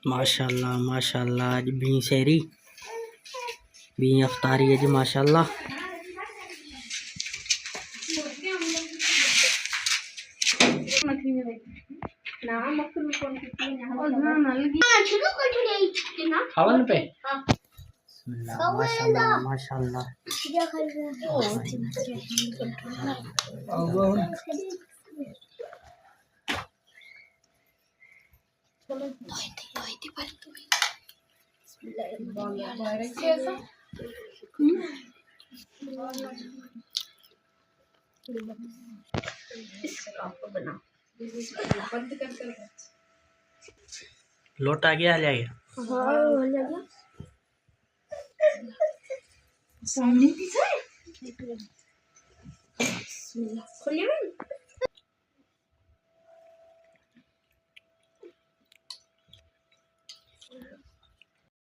माशाल्लाह माशाल्लाह आज भी शहरी भी अफ्तारी है जी माशाल्लाह। हवन पे माशाल्लाह माशाल्लाह। लोट आ गया, आ जाएगा।